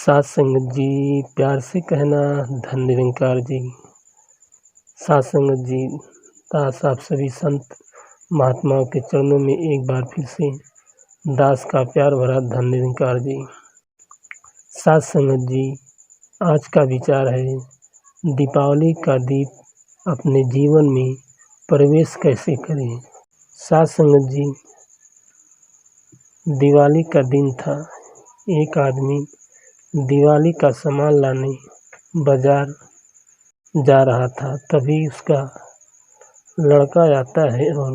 साथ संगत जी, प्यार से कहना धन निरंकार जी। साथ संगत जी, दास आप सभी संत महात्माओं के चरणों में एक बार फिर से दास का प्यार भरा धन निरंकार जी। साथ संगत जी, आज का विचार है दीपावली का दीप अपने जीवन में प्रवेश कैसे करें। साथ संगत जी, दिवाली का दिन था। एक आदमी दिवाली का सामान लाने बाजार जा रहा था। तभी उसका लड़का आता है और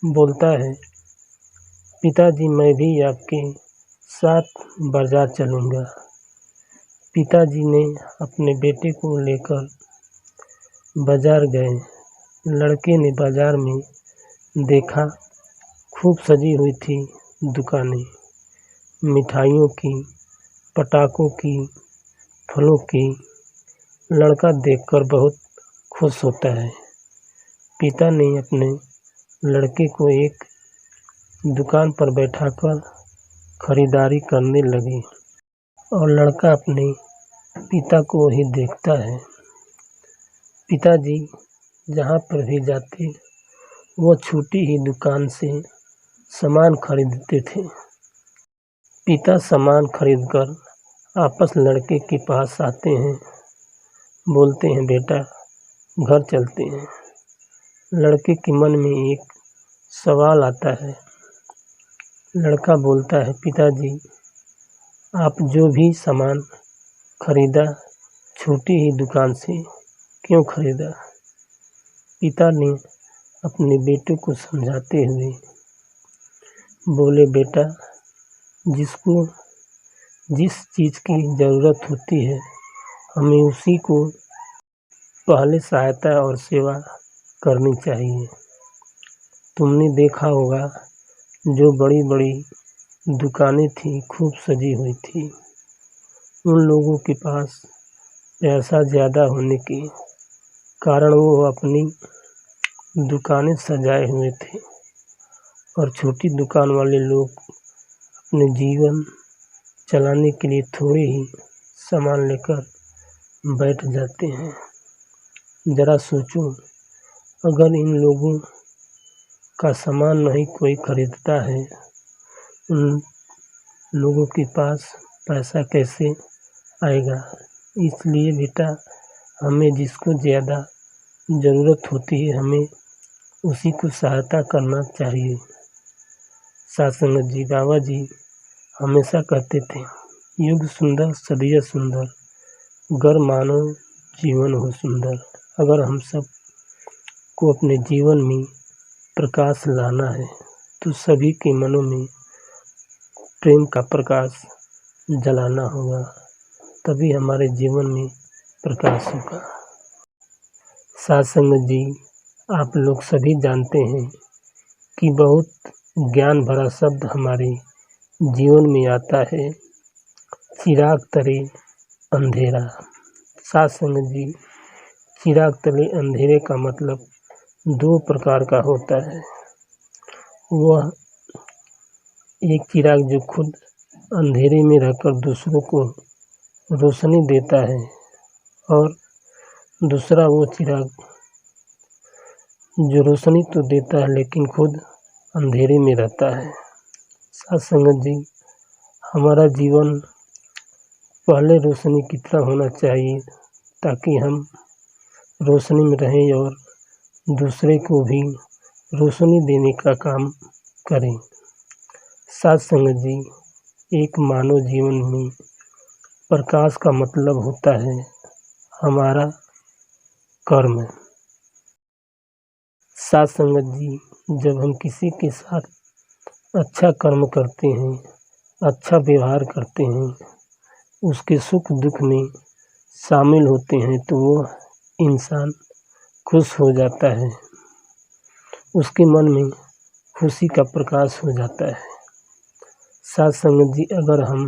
बोलता है, पिताजी मैं भी आपके साथ बाजार चलूँगा। पिताजी ने अपने बेटे को लेकर बाजार गए। लड़के ने बाजार में देखा, खूब सजी हुई थी दुकानें, मिठाइयों की, पटाखों की, फलों की। लड़का देखकर बहुत खुश होता है। पिता ने अपने लड़के को एक दुकान पर बैठाकर खरीदारी करने लगे और लड़का अपने पिता को ही देखता है। पिताजी जहाँ पर भी जाते वो छोटी ही दुकान से सामान खरीदते थे। पिता सामान खरीदकर आपस लड़के के पास आते हैं, बोलते हैं बेटा घर चलते हैं। लड़के के मन में एक सवाल आता है। लड़का बोलता है, पिताजी आप जो भी सामान खरीदा छोटी ही दुकान से क्यों खरीदा। पिता ने अपने बेटे को समझाते हुए बोले, बेटा जिसको जिस चीज़ की ज़रूरत होती है हमें उसी को पहले सहायता और सेवा करनी चाहिए। तुमने देखा होगा जो बड़ी बड़ी दुकानें थी खूब सजी हुई थी, उन लोगों के पास पैसा ज़्यादा होने के कारण वो अपनी दुकानें सजाए हुए थे और छोटी दुकान वाले लोग अपने जीवन चलाने के लिए थोड़े ही सामान लेकर बैठ जाते हैं। ज़रा सोचो, अगर इन लोगों का सामान नहीं कोई खरीदता है, उन लोगों के पास पैसा कैसे आएगा। इसलिए बेटा हमें जिसको ज़्यादा ज़रूरत होती है हमें उसी को सहायता करना चाहिए। साथ संगत जी, बाबा जी हमेशा कहते थे, युग सुंदर सदिया सुंदर, गर मानो जीवन हो सुंदर। अगर हम सब को अपने जीवन में प्रकाश लाना है तो सभी के मनों में प्रेम का प्रकाश जलाना होगा, तभी हमारे जीवन में प्रकाश होगा। साथ संगत जी, आप लोग सभी जानते हैं कि बहुत ज्ञान भरा शब्द हमारे जीवन में आता है, चिराग तले अंधेरा। साथ संगत जी, चिराग तले अंधेरे का मतलब दो प्रकार का होता है। वह एक चिराग जो खुद अंधेरे में रहकर दूसरों को रोशनी देता है और दूसरा वो चिराग जो रोशनी तो देता है लेकिन खुद अंधेरे में रहता है। साथ संगत जी, हमारा जीवन पहले रोशनी की तरह होना चाहिए ताकि हम रोशनी में रहें और दूसरे को भी रोशनी देने का काम करें। साथ संगत जी, एक मानव जीवन में प्रकाश का मतलब होता है हमारा कर्म। साथ संगत जी, जब हम किसी के साथ अच्छा कर्म करते हैं, अच्छा व्यवहार करते हैं, उसके सुख दुख में शामिल होते हैं तो वो इंसान खुश हो जाता है, उसके मन में खुशी का प्रकाश हो जाता है। साथ संगत जी, अगर हम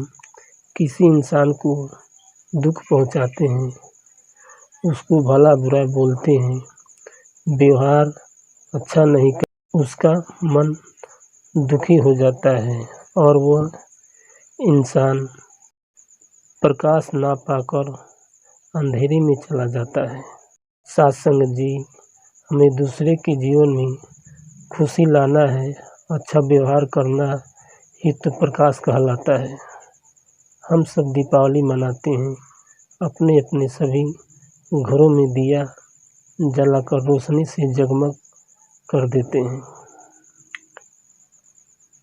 किसी इंसान को दुख पहुंचाते हैं, उसको भला बुरा बोलते हैं, व्यवहार अच्छा नहीं कर, उसका मन दुखी हो जाता है और वह इंसान प्रकाश ना पाकर अंधेरे में चला जाता है। साथ संगत जी, हमें दूसरे के जीवन में खुशी लाना है, अच्छा व्यवहार करना ही तो प्रकाश कहलाता है। हम सब दीपावली मनाते हैं, अपने अपने सभी घरों में दिया जलाकर रोशनी से जगमग कर देते हैं।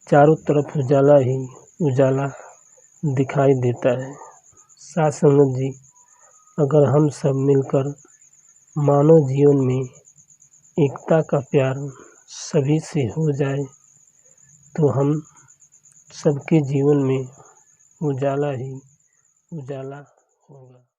चारों तरफ उजाला ही उजाला दिखाई देता है। साथ संगत जी, अगर हम सब मिलकर मानव जीवन में एकता का प्यार सभी से हो जाए तो हम सबके जीवन में उजाला ही उजाला होगा।